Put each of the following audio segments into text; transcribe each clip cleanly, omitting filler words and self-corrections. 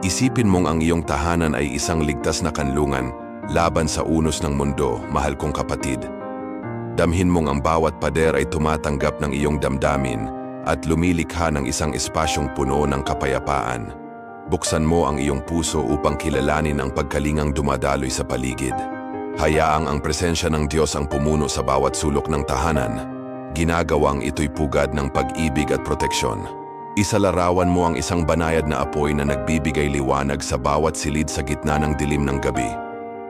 Isipin mong ang iyong tahanan ay isang ligtas na kanlungan laban sa unos ng mundo, mahal kong kapatid. Damhin mong ang bawat pader ay tumatanggap ng iyong damdamin at lumilikha ng isang espasyong puno ng kapayapaan. Buksan mo ang iyong puso upang kilalanin ang pagkalingang dumadaloy sa paligid. Hayaang ang presensya ng Diyos ang pumuno sa bawat sulok ng tahanan. Ginagawang ito'y pugad ng pag-ibig at proteksyon. Isalarawan mo ang isang banayad na apoy na nagbibigay liwanag sa bawat silid sa gitna ng dilim ng gabi.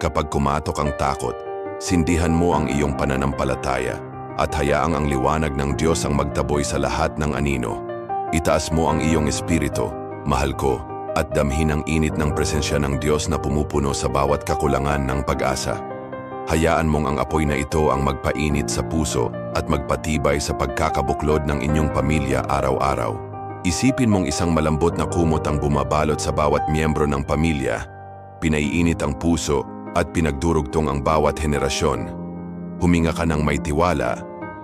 Kapag kumatok ang takot, sindihan mo ang iyong pananampalataya at hayaang ang liwanag ng Diyos ang magtaboy sa lahat ng anino. Itaas mo ang iyong espiritu, mahal ko, at damhin ang init ng presensya ng Diyos na pumupuno sa bawat kakulangan ng pag-asa. Hayaan mong ang apoy na ito ang magpainit sa puso at magpatibay sa pagkakabuklod ng inyong pamilya araw-araw. Isipin mong isang malambot na kumot ang bumabalot sa bawat miyembro ng pamilya, pinaiinit ang puso at pinagdurugtong ang bawat henerasyon. Huminga ka ng may tiwala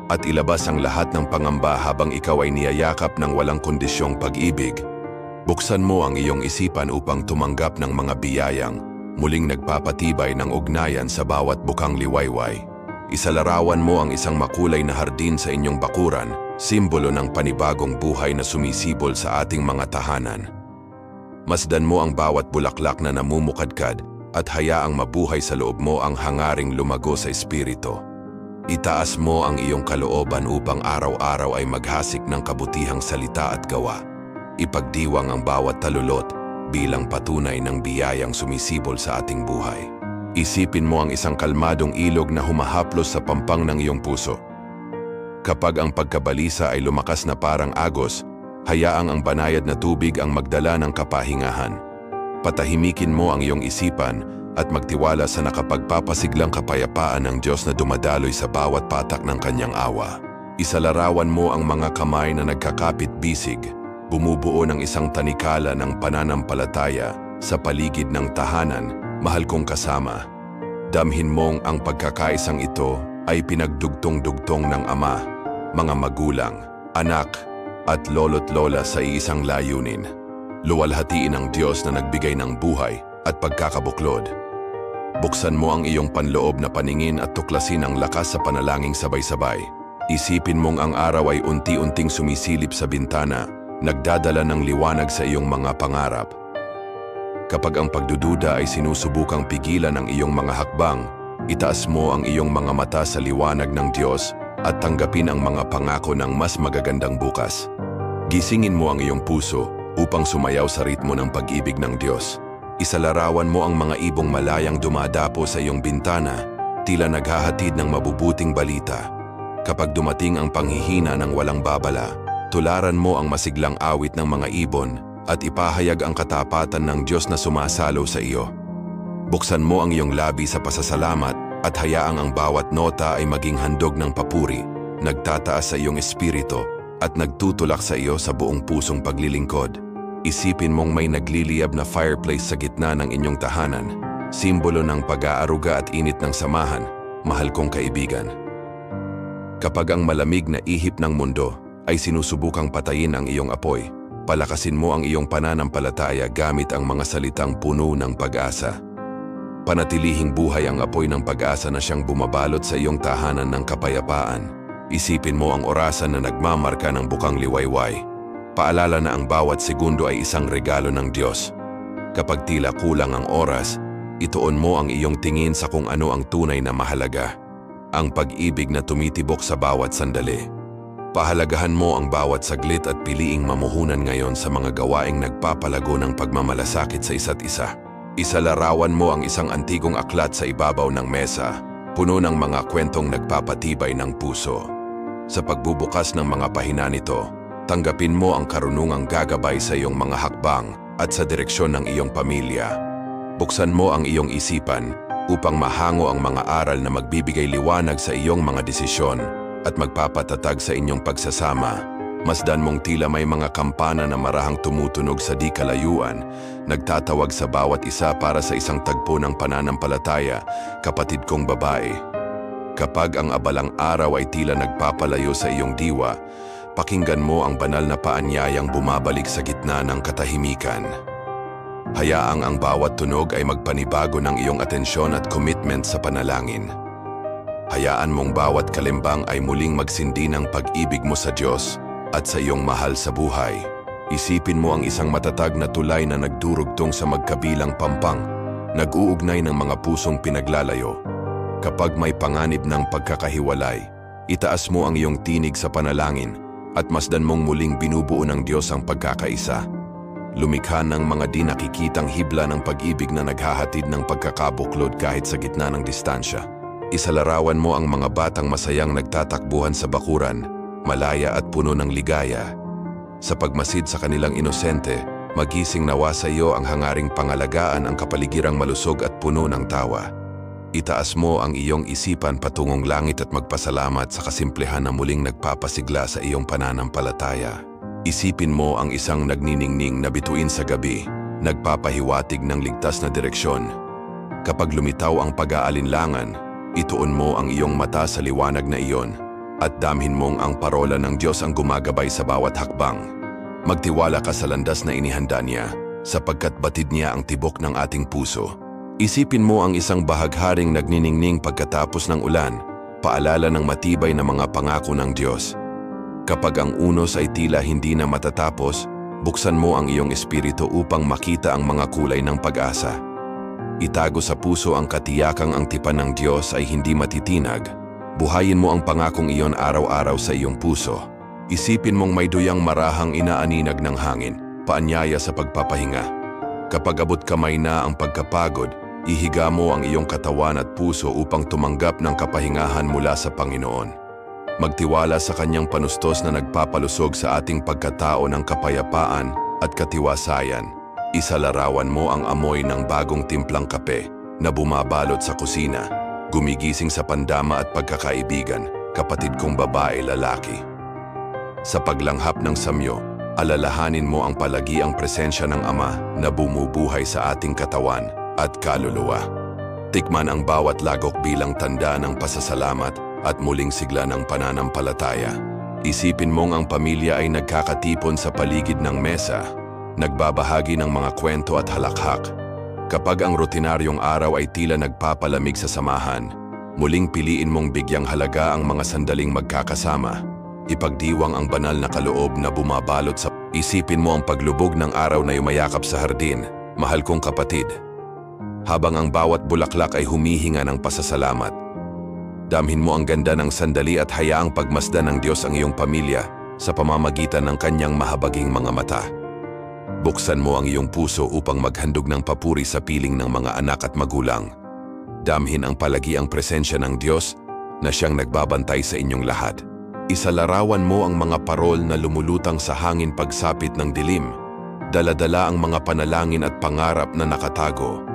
at ilabas ang lahat ng pangamba habang ikaw ay niyayakap ng walang kondisyong pag-ibig. Buksan mo ang iyong isipan upang tumanggap ng mga biyayang muling nagpapatibay ng ugnayan sa bawat bukang liwayway. Isalarawan mo ang isang makulay na hardin sa inyong bakuran, simbolo ng panibagong buhay na sumisibol sa ating mga tahanan. Masdan mo ang bawat bulaklak na namumukadkad at hayaang mabuhay sa loob mo ang hangaring lumago sa espiritu. Itaas mo ang iyong kalooban upang araw-araw ay maghasik ng kabutihang salita at gawa. Ipagdiwang ang bawat talulot bilang patunay ng biyayang sumisibol sa ating buhay. Isipin mo ang isang kalmadong ilog na humahaplos sa pampang ng iyong puso. Kapag ang pagkabalisa ay lumakas na parang agos, hayaang ang banayad na tubig ang magdala ng kapahingahan. Patahimikin mo ang iyong isipan at magtiwala sa nakapagpapasiglang kapayapaan ng Diyos na dumadaloy sa bawat patak ng kanyang awa. Isalarawan mo ang mga kamay na nagkakapit-bisig, bumubuo ng isang tanikala ng pananampalataya sa paligid ng tahanan, mahal kong kasama. Damhin mong ang pagkakaisang ito ay pinagdugtong-dugtong ng Ama, mga magulang, anak, at lolo't lola sa iisang layunin. Luwalhatiin ang Diyos na nagbigay ng buhay at pagkakabuklod. Buksan mo ang iyong panloob na paningin at tuklasin ang lakas sa panalangin sabay-sabay. Isipin mong ang araw ay unti-unting sumisilip sa bintana, nagdadala ng liwanag sa iyong mga pangarap. Kapag ang pagdududa ay sinusubukang pigilan ng iyong mga hakbang, itaas mo ang iyong mga mata sa liwanag ng Diyos at tanggapin ang mga pangako ng mas magagandang bukas. Gisingin mo ang iyong puso upang sumayaw sa ritmo ng pag-ibig ng Diyos. Isalarawan mo ang mga ibong malayang dumadapo sa iyong bintana, tila naghahatid ng mabubuting balita. Kapag dumating ang panghihina ng walang babala, tularan mo ang masiglang awit ng mga ibon at ipahayag ang katapatan ng Diyos na sumasalo sa iyo. Buksan mo ang iyong labi sa pasasalamat at hayaang ang bawat nota ay maging handog ng papuri, nagtataas sa iyong espiritu at nagtutulak sa iyo sa buong pusong paglilingkod. Isipin mong may nagliliyab na fireplace sa gitna ng inyong tahanan, simbolo ng pag-aaruga at init ng samahan, mahal kong kaibigan. Kapag ang malamig na ihip ng mundo ay sinusubukang patayin ang iyong apoy, palakasin mo ang iyong pananampalataya gamit ang mga salitang puno ng pag-asa. Panatilihing buhay ang apoy ng pag-asa na siyang bumabalot sa iyong tahanan ng kapayapaan. Isipin mo ang orasan na nagmamarka ng bukang liwayway. Paalala na ang bawat segundo ay isang regalo ng Diyos. Kapag tila kulang ang oras, ituon mo ang iyong tingin sa kung ano ang tunay na mahalaga. Ang pag-ibig na tumitibok sa bawat sandali. Pahalagahan mo ang bawat saglit at piliing mamuhunan ngayon sa mga gawaing nagpapalago ng pagmamalasakit sa isa't isa. Isalarawan mo ang isang antigong aklat sa ibabaw ng mesa, puno ng mga kwentong nagpapatibay ng puso. Sa pagbubukas ng mga pahina nito, tanggapin mo ang karunungang gagabay sa iyong mga hakbang at sa direksyon ng iyong pamilya. Buksan mo ang iyong isipan upang mahango ang mga aral na magbibigay liwanag sa iyong mga desisyon at magpapatatag sa inyong pagsasama. Masdan mong tila may mga kampana na marahang tumutunog sa di kalayuan, nagtatawag sa bawat isa para sa isang tagpo ng pananampalataya, kapatid kong babae. Kapag ang abalang araw ay tila nagpapalayo sa iyong diwa, pakinggan mo ang banal na paanyayang bumabalik sa gitna ng katahimikan. Hayaang ang bawat tunog ay magpanibago ng iyong atensyon at commitment sa panalangin. Hayaan mong bawat kalimbang ay muling magsindi ng pag-ibig mo sa Diyos at sa iyong mahal sa buhay. Isipin mo ang isang matatag na tulay na nagdurugtong sa magkabilang pampang, nag-uugnay ng mga pusong pinaglalayo. Kapag may panganib ng pagkakahiwalay, itaas mo ang iyong tinig sa panalangin at masdan mong muling binubuo ng Diyos ang pagkakaisa. Lumikha ng mga di nakikitang hibla ng pag-ibig na naghahatid ng pagkakabuklod kahit sa gitna ng distansya. Isalarawan mo ang mga batang masayang nagtatakbuhan sa bakuran, malaya at puno ng ligaya. Sa pagmasid sa kanilang inosente, magising nawa sa iyo ang hangaring pangalagaan ang kapaligirang malusog at puno ng tawa. Itaas mo ang iyong isipan patungong langit at magpasalamat sa kasimplihan na muling nagpapasigla sa iyong pananampalataya. Isipin mo ang isang nagniningning na bituin sa gabi, nagpapahiwatig ng ligtas na direksyon. Kapag lumitaw ang pag-aalinlangan, ituon mo ang iyong mata sa liwanag na iyon at damhin mong ang parola ng Diyos ang gumagabay sa bawat hakbang. Magtiwala ka sa landas na inihanda niya, sapagkat batid niya ang tibok ng ating puso. Isipin mo ang isang bahagharing nagniningning pagkatapos ng ulan, paalala ng matibay na mga pangako ng Diyos. Kapag ang unos ay tila hindi na matatapos, buksan mo ang iyong espiritu upang makita ang mga kulay ng pag-asa. Itago sa puso ang katiyakang ang tipan ng Diyos ay hindi matitinag. Buhayin mo ang pangakong iyon araw-araw sa iyong puso. Isipin mong may duyang marahang inaaninag ng hangin, paanyaya sa pagpapahinga. Kapag abot kamay na ang pagkapagod, ihiga mo ang iyong katawan at puso upang tumanggap ng kapahingahan mula sa Panginoon. Magtiwala sa kanyang panustos na nagpapalusog sa ating pagkatao ng kapayapaan at katiwasayan. Isalarawan mo ang amoy ng bagong timplang kape na bumabalot sa kusina, gumigising sa pandama at pagkakaibigan, kapatid kong babae-lalaki. Sa paglanghap ng samyo, alalahanin mo ang palagiang presensya ng Ama na bumubuhay sa ating katawan at kaluluwa. Tikman ang bawat lagok bilang tanda ng pasasalamat at muling sigla ng pananampalataya. Isipin mong ang pamilya ay nagkakatipon sa paligid ng mesa, nagbabahagi ng mga kwento at halakhak. Kapag ang rutinaryong araw ay tila nagpapalamig sa samahan, muling piliin mong bigyang halaga ang mga sandaling magkakasama. Ipagdiwang ang banal na kaloob na bumabalot sa... Isipin mo ang paglubog ng araw na yumayakap sa hardin, mahal kong kapatid. Habang ang bawat bulaklak ay humihinga ng pasasalamat, damhin mo ang ganda ng sandali at hayaang pagmasdan ng Diyos ang iyong pamilya sa pamamagitan ng kanyang mahabaging mga mata. Buksan mo ang iyong puso upang maghandog ng papuri sa piling ng mga anak at magulang. Damhin ang palagiang presensya ng Diyos na siyang nagbabantay sa inyong lahat. Isalarawan mo ang mga parol na lumulutang sa hangin pagsapit ng dilim. Dala-dala ang mga panalangin at pangarap na nakatago.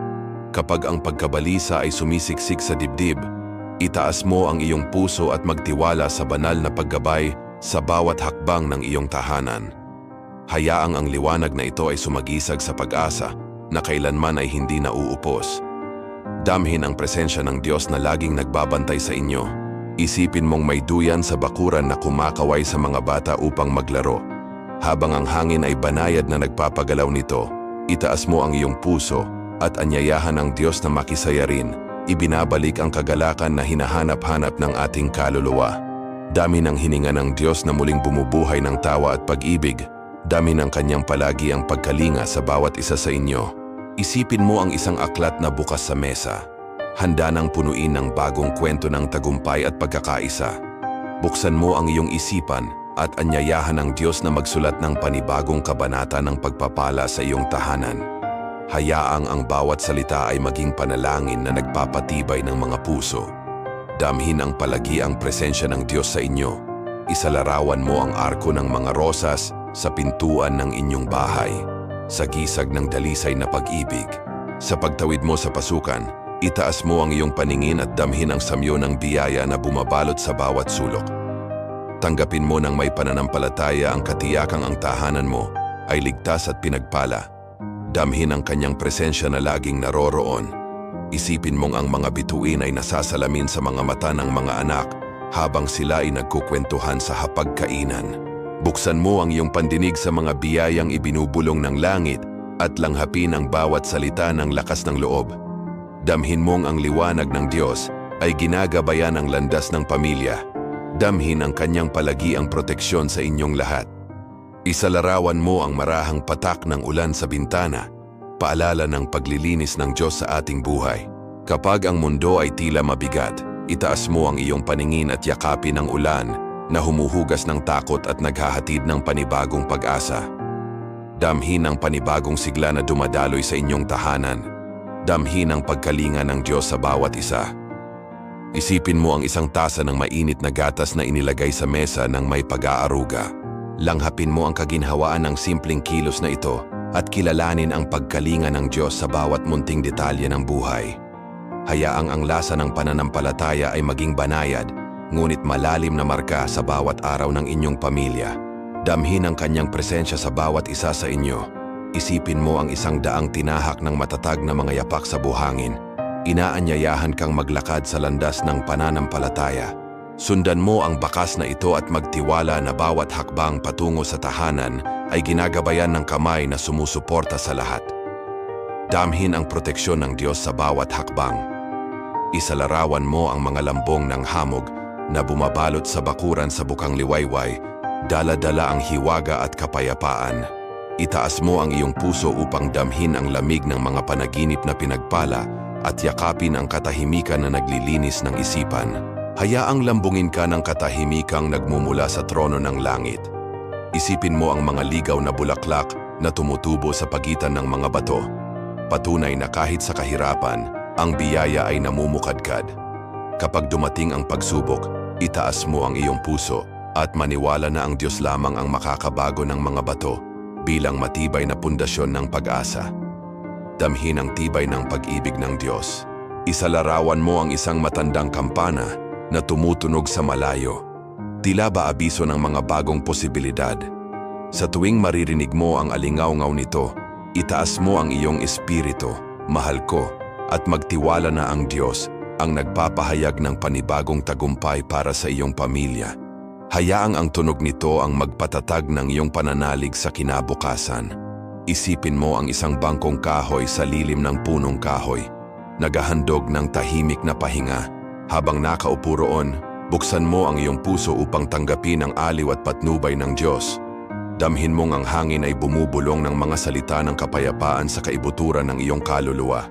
Kapag ang pagkabalisa ay sumisiksik sa dibdib, itaas mo ang iyong puso at magtiwala sa banal na paggabay sa bawat hakbang ng iyong tahanan. Hayaang ang liwanag na ito ay sumagisag sa pag-asa na kailanman ay hindi nauupos. Damhin ang presensya ng Diyos na laging nagbabantay sa inyo. Isipin mong may duyan sa bakuran na kumakaway sa mga bata upang maglaro. Habang ang hangin ay banayad na nagpapagalaw nito, itaas mo ang iyong puso at anyayahan ng Diyos na makisaya rin. Ibinabalik ang kagalakan na hinahanap-hanap ng ating kaluluwa. Dami ng hininga ng Diyos na muling bumubuhay ng tawa at pag-ibig. Dami ng kanyang palagi ang pagkalinga sa bawat isa sa inyo. Isipin mo ang isang aklat na bukas sa mesa. Handa nang punuin ng bagong kwento ng tagumpay at pagkakaisa. Buksan mo ang iyong isipan at anyayahan ng Diyos na magsulat ng panibagong kabanata ng pagpapala sa iyong tahanan. Hayaang ang bawat salita ay maging panalangin na nagpapatibay ng mga puso. Damhin ang palagiang presensya ng Diyos sa inyo. Isalarawan mo ang arko ng mga rosas sa pintuan ng inyong bahay, sa gisag ng dalisay na pag-ibig. Sa pagtawid mo sa pasukan, itaas mo ang iyong paningin at damhin ang samyo ng biyaya na bumabalot sa bawat sulok. Tanggapin mo ng may pananampalataya ang katiyakang ang tahanan mo ay ligtas at pinagpala. Damhin ang kanyang presensya na laging naroroon. Isipin mong ang mga bituin ay nasasalamin sa mga mata ng mga anak habang sila ay nagkukwentuhan sa hapagkainan. Buksan mo ang iyong pandinig sa mga biyayang ibinubulong ng langit at langhapin ang bawat salita ng lakas ng loob. Damhin mong ang liwanag ng Diyos ay ginagabayan ang landas ng pamilya. Damhin ang kanyang palagiang proteksyon sa inyong lahat. Isalarawan mo ang marahang patak ng ulan sa bintana, paalala ng paglilinis ng Diyos sa ating buhay. Kapag ang mundo ay tila mabigat, itaas mo ang iyong paningin at yakapin ang ulan na humuhugas ng takot at naghahatid ng panibagong pag-asa. Damhin ang panibagong sigla na dumadaloy sa inyong tahanan. Damhin ang pagkalinga ng Diyos sa bawat isa. Isipin mo ang isang tasa ng mainit na gatas na inilagay sa mesa ng may pag-aaruga. Langhapin mo ang kaginhawaan ng simpleng kilos na ito at kilalanin ang pagkalinga ng Diyos sa bawat munting detalye ng buhay. Hayaang ang lasa ng pananampalataya ay maging banayad, ngunit malalim na marka sa bawat araw ng inyong pamilya. Damhin ang kanyang presensya sa bawat isa sa inyo. Isipin mo ang isang daang tinahak ng matatag na mga yapak sa buhangin. Inaanyayahan kang maglakad sa landas ng pananampalataya. Sundan mo ang bakas na ito at magtiwala na bawat hakbang patungo sa tahanan ay ginagabayan ng kamay na sumusuporta sa lahat. Damhin ang proteksyon ng Diyos sa bawat hakbang. Isalarawan mo ang mga lambong ng hamog na bumabalot sa bakuran sa bukang liwayway, dala-dala ang hiwaga at kapayapaan. Itaas mo ang iyong puso upang damhin ang lamig ng mga panaginip na pinagpala at yakapin ang katahimikan na naglilinis ng isipan. Hayaang lambungin ka ng katahimikang nagmumula sa trono ng langit. Isipin mo ang mga ligaw na bulaklak na tumutubo sa pagitan ng mga bato. Patunay na kahit sa kahirapan, ang biyaya ay namumukadkad. Kapag dumating ang pagsubok, itaas mo ang iyong puso at maniwala na ang Diyos lamang ang makakabago ng mga bato bilang matibay na pundasyon ng pag-asa. Damhin ang tibay ng pag-ibig ng Diyos. Isalarawan mo ang isang matandang kampana na tumutunog sa malayo. Tila ba abiso ng mga bagong posibilidad? Sa tuwing maririnig mo ang alingaw-ngaw nito, itaas mo ang iyong espiritu, mahal ko, at magtiwala na ang Diyos ang nagpapahayag ng panibagong tagumpay para sa iyong pamilya. Hayaang ang tunog nito ang magpatatag ng iyong pananalig sa kinabukasan. Isipin mo ang isang bangkong kahoy sa lilim ng punong kahoy, naghahandog ng tahimik na pahinga. Habang nakaupo roon, buksan mo ang iyong puso upang tanggapin ang aliw at patnubay ng Diyos. Damhin mong ang hangin ay bumubulong ng mga salita ng kapayapaan sa kaibuturan ng iyong kaluluwa.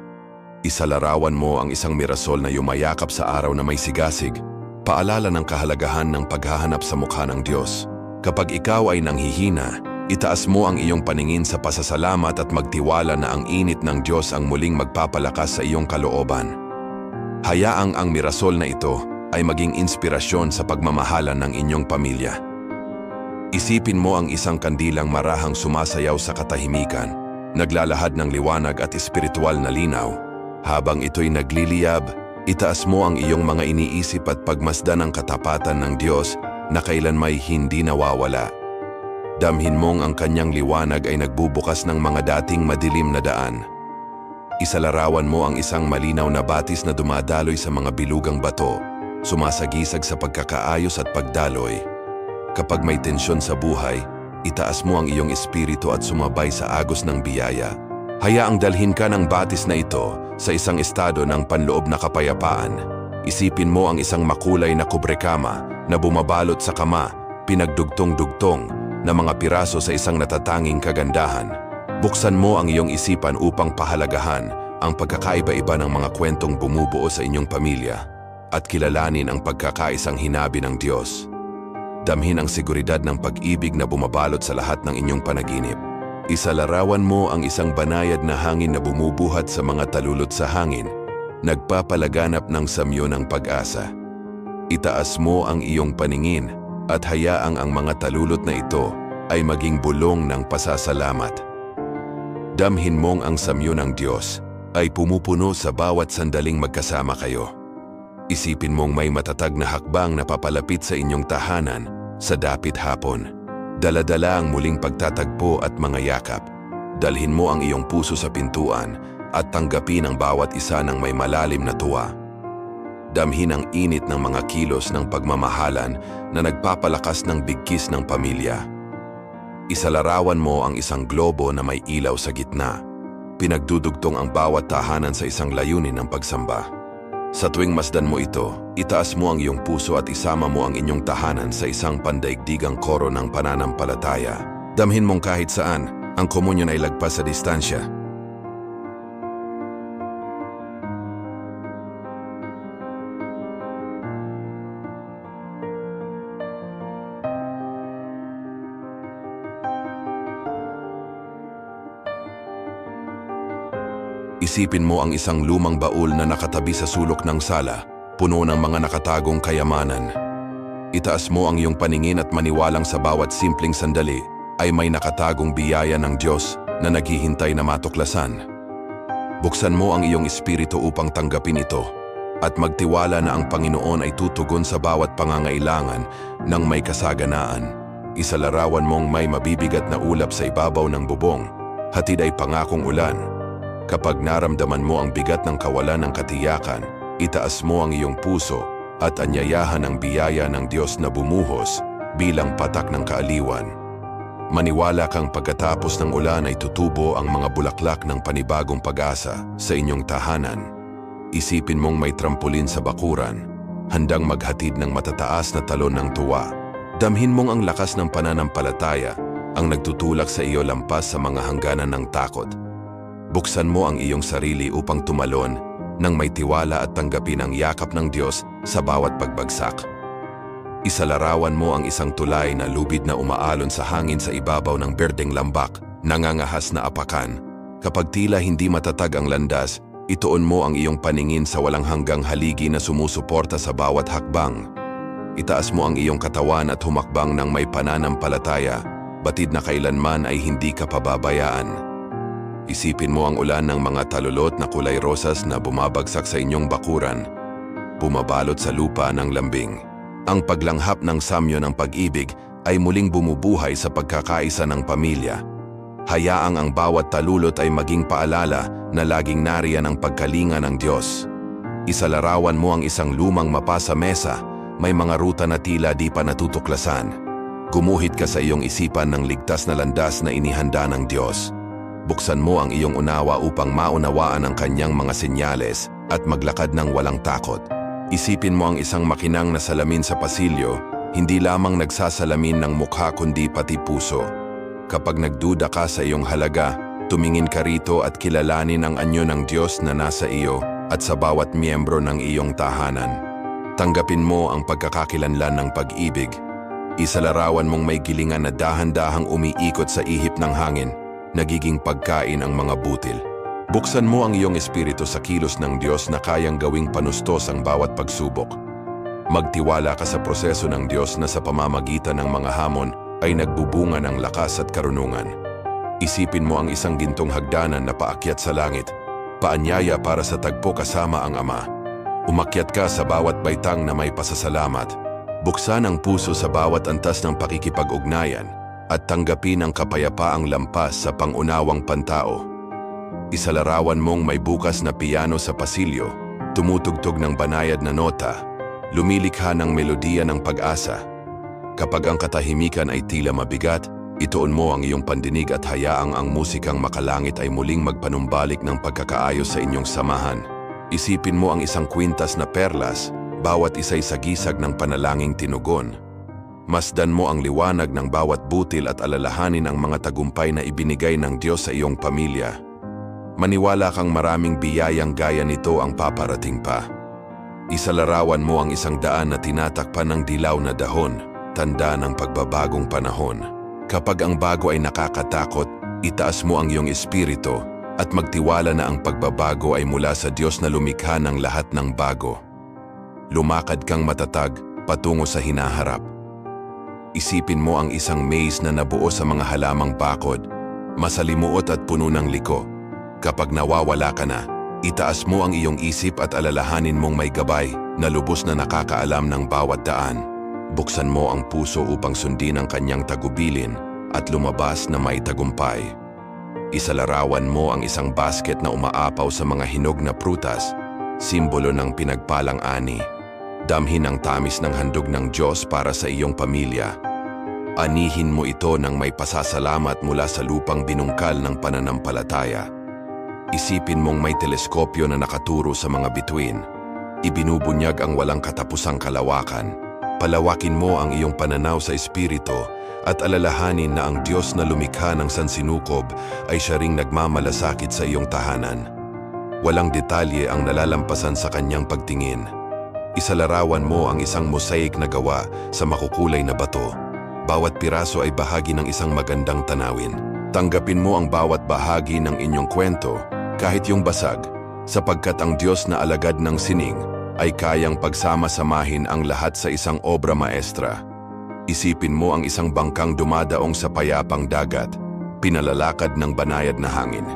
Isalarawan mo ang isang mirasol na yumayakap sa araw na may sigasig, paalala ng kahalagahan ng paghahanap sa mukha ng Diyos. Kapag ikaw ay nanghihina, itaas mo ang iyong paningin sa pasasalamat at magtiwala na ang init ng Diyos ang muling magpapalakas sa iyong kalooban. Hayaang ang mirasol na ito ay maging inspirasyon sa pagmamahalan ng inyong pamilya. Isipin mo ang isang kandilang marahang sumasayaw sa katahimikan, naglalahad ng liwanag at espiritual na linaw. Habang ito'y nagliliyab, itaas mo ang iyong mga iniisip at pagmasdan ang katapatan ng Diyos na kailanmay hindi nawawala. Damhin mong ang kanyang liwanag ay nagbubukas ng mga dating madilim na daan. Isalarawan mo ang isang malinaw na batis na dumadaloy sa mga bilugang bato, sumasagisag sa pagkakaayos at pagdaloy. Kapag may tensyon sa buhay, itaas mo ang iyong espiritu at sumabay sa agos ng biyaya. Hayaang dalhin ka ng batis na ito sa isang estado ng panloob na kapayapaan. Isipin mo ang isang makulay na kubrekama na bumabalot sa kama, pinagdugtong-dugtong na mga piraso sa isang natatanging kagandahan. Buksan mo ang iyong isipan upang pahalagahan ang pagkakaiba-iba ng mga kwentong bumubuo sa inyong pamilya at kilalanin ang pagkakaisang hinabi ng Diyos. Damhin ang seguridad ng pag-ibig na bumabalot sa lahat ng inyong panaginip. Isalarawan mo ang isang banayad na hangin na bumubuhat sa mga talulot sa hangin, nagpapalaganap ng samyo ng pag-asa. Itaas mo ang iyong paningin at hayaang ang mga talulot na ito ay maging bulong ng pasasalamat. Damhin mong ang samyo ng Diyos ay pumupuno sa bawat sandaling magkasama kayo. Isipin mong may matatag na hakbang na papalapit sa inyong tahanan sa dapit hapon. Dala-dala ang muling pagtatagpo at mga yakap. Dalhin mo ang iyong puso sa pintuan at tanggapin ang bawat isa ng may malalim na tuwa. Damhin ang init ng mga kilos ng pagmamahalan na nagpapalakas ng bigkis ng pamilya. Isalarawan mo ang isang globo na may ilaw sa gitna. Pinagdudugtong ang bawat tahanan sa isang layunin ng pagsamba. Sa tuwing masdan mo ito, itaas mo ang iyong puso at isama mo ang inyong tahanan sa isang pandaigdigang koro ng pananampalataya. Damhin mong kahit saan, ang komunyon ay lagpas sa distansya. Isipin mo ang isang lumang baul na nakatabi sa sulok ng sala, puno ng mga nakatagong kayamanan. Itaas mo ang iyong paningin at maniwalang sa bawat simpleng sandali ay may nakatagong biyaya ng Diyos na naghihintay na matuklasan. Buksan mo ang iyong espiritu upang tanggapin ito at magtiwala na ang Panginoon ay tutugon sa bawat pangangailangan ng may kasaganaan. Isalarawan mong may mabibigat na ulap sa ibabaw ng bubong, hatid ay pangakong ulan. Kapag naramdaman mo ang bigat ng kawalan ng katiyakan, itaas mo ang iyong puso at anyayahan ang biyaya ng Diyos na bumuhos bilang patak ng kaaliwan. Maniwala kang pagkatapos ng ulan ay tutubo ang mga bulaklak ng panibagong pag-asa sa inyong tahanan. Isipin mong may trampolin sa bakuran, handang maghatid ng matataas na talon ng tuwa. Damhin mong ang lakas ng pananampalataya, ang nagtutulak sa iyo lampas sa mga hangganan ng takot. Buksan mo ang iyong sarili upang tumalon nang may tiwala at tanggapin ang yakap ng Diyos sa bawat pagbagsak. Isalarawan mo ang isang tulay na lubid na umaalon sa hangin sa ibabaw ng berdeng lambak, nangangahas na apakan. Kapag tila hindi matatag ang landas, ituon mo ang iyong paningin sa walang hanggang haligi na sumusuporta sa bawat hakbang. Itaas mo ang iyong katawan at humakbang ng may pananampalataya, batid na kailanman ay hindi ka pababayaan. Isipin mo ang ulan ng mga talulot na kulay rosas na bumabagsak sa inyong bakuran, bumabalot sa lupa ng lambing. Ang paglanghap ng samyo ng pag-ibig ay muling bumubuhay sa pagkakaisa ng pamilya. Hayaang ang bawat talulot ay maging paalala na laging nariyan ang pagkalinga ng Diyos. Isalarawan mo ang isang lumang mapa sa mesa, may mga ruta na tila di pa natutuklasan. Gumuhit ka sa iyong isipan ng ligtas na landas na inihanda ng Diyos. Buksan mo ang iyong unawa upang maunawaan ang kanyang mga senyales at maglakad ng walang takot. Isipin mo ang isang makinang na salamin sa pasilyo, hindi lamang nagsasalamin ng mukha kundi pati puso. Kapag nagduda ka sa iyong halaga, tumingin ka rito at kilalanin ang anyo ng Diyos na nasa iyo at sa bawat miyembro ng iyong tahanan. Tanggapin mo ang pagkakakilanlan ng pag-ibig. Isalarawan mong may gilingan na dahan-dahang umiikot sa ihip ng hangin, nagiging pagkain ang mga butil. Buksan mo ang iyong espiritu sa kilos ng Diyos na kayang gawing panustos ang bawat pagsubok. Magtiwala ka sa proseso ng Diyos na sa pamamagitan ng mga hamon ay nagbubunga ng lakas at karunungan. Isipin mo ang isang gintong hagdanan na paakyat sa langit, paanyaya para sa tagpo kasama ang Ama. Umakyat ka sa bawat baitang na may pasasalamat. Buksan ang puso sa bawat antas ng pakikipag-ugnayan at tanggapin ang kapayapaang lampas sa pangunawang pantao. Isalarawan mong may bukas na piano sa pasilyo, tumutugtog ng banayad na nota, lumilikha ng melodiya ng pag-asa. Kapag ang katahimikan ay tila mabigat, ituon mo ang iyong pandinig at hayaang ang musikang makalangit ay muling magpanumbalik ng pagkakaayos sa inyong samahan. Isipin mo ang isang kwintas na perlas, bawat isa'y sagisag ng panalangin tinugon. Masdan mo ang liwanag ng bawat butil at alalahanin ang mga tagumpay na ibinigay ng Diyos sa iyong pamilya. Maniwala kang maraming biyayang gaya nito ang paparating pa. Isalarawan mo ang isang daan na tinatakpan ng dilaw na dahon, tanda ng pagbabagong panahon. Kapag ang bago ay nakakatakot, itaas mo ang iyong espiritu at magtiwala na ang pagbabago ay mula sa Diyos na lumikha ng lahat ng bago. Lumakad kang matatag patungo sa hinaharap. Isipin mo ang isang maze na nabuo sa mga halamang bakod, masalimuot at puno ng liko. Kapag nawawala ka na, itaas mo ang iyong isip at alalahanin mong may gabay na lubos na nakakaalam ng bawat daan. Buksan mo ang puso upang sundin ang kanyang tagubilin at lumabas na may tagumpay. Isalarawan mo ang isang basket na umaapaw sa mga hinog na prutas, simbolo ng pinagpalang ani. Damhin ang tamis ng handog ng Diyos para sa iyong pamilya. Anihin mo ito ng may pasasalamat mula sa lupang binungkal ng pananampalataya. Isipin mong may teleskopyo na nakaturo sa mga bituin. Ibinubunyag ang walang katapusang kalawakan. Palawakin mo ang iyong pananaw sa espiritu at alalahanin na ang Diyos na lumikha ng sansinukob ay siya ring nagmamalasakit sa iyong tahanan. Walang detalye ang nalalampasan sa kanyang pagtingin. Isalarawan mo ang isang mosaic na gawa sa makukulay na bato. Bawat piraso ay bahagi ng isang magandang tanawin. Tanggapin mo ang bawat bahagi ng inyong kwento, kahit yung basag, sapagkat ang Diyos na alagad ng sining ay kayang pagsama-samahin ang lahat sa isang obra maestra. Isipin mo ang isang bangkang dumadaong sa payapang dagat, pinalalakad ng banayad na hangin.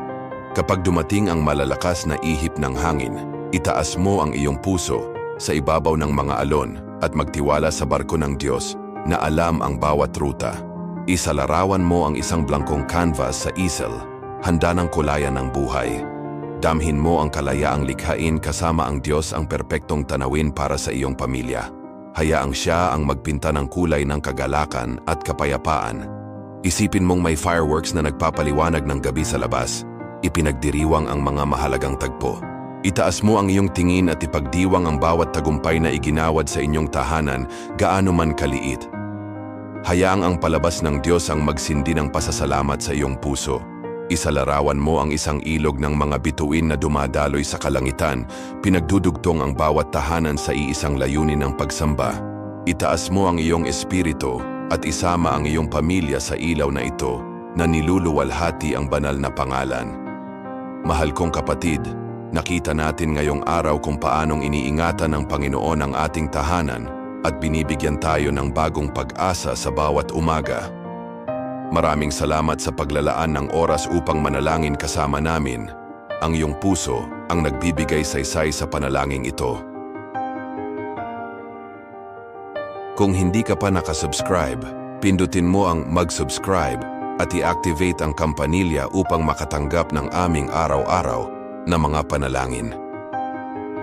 Kapag dumating ang malalakas na ihip ng hangin, itaas mo ang iyong puso sa ibabaw ng mga alon at magtiwala sa barko ng Diyos na alam ang bawat ruta. Isalarawan mo ang isang blankong canvas sa easel, handa ng kulayan ng buhay. Damhin mo ang kalayaang likhain kasama ang Diyos ang perpektong tanawin para sa iyong pamilya. Hayaang siya ang magpinta ng kulay ng kagalakan at kapayapaan. Isipin mong may fireworks na nagpapaliwanag ng gabi sa labas. Ipinagdiriwang ang mga mahalagang tagpo. Itaas mo ang iyong tingin at ipagdiwang ang bawat tagumpay na iginawad sa inyong tahanan, gaano man kaliit. Hayaang ang palabas ng Diyos ang magsindi ng pasasalamat sa iyong puso. Isalarawan mo ang isang ilog ng mga bituin na dumadaloy sa kalangitan, pinagdudugtong ang bawat tahanan sa iisang layunin ng pagsamba. Itaas mo ang iyong espiritu at isama ang iyong pamilya sa ilaw na ito na niluluwalhati ang banal na pangalan. Mahal kong kapatid, nakita natin ngayong araw kung paanong iniingatan ng Panginoon ang ating tahanan at binibigyan tayo ng bagong pag-asa sa bawat umaga. Maraming salamat sa paglalaan ng oras upang manalangin kasama namin. Ang iyong puso ang nagbibigay saysay sa panalangin ito. Kung hindi ka pa nakasubscribe, pindutin mo ang mag-subscribe at i-activate ang kampanilya upang makatanggap ng aming araw-araw na mga panalangin.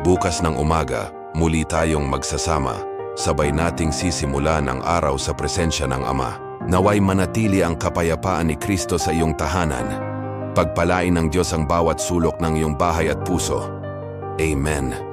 Bukas ng umaga, muli tayong magsasama. Sabay nating sisimulan ang araw sa presensya ng Ama. Naway manatili ang kapayapaan ni Kristo sa iyong tahanan. Pagpalain ng Diyos ang bawat sulok ng iyong bahay at puso. Amen.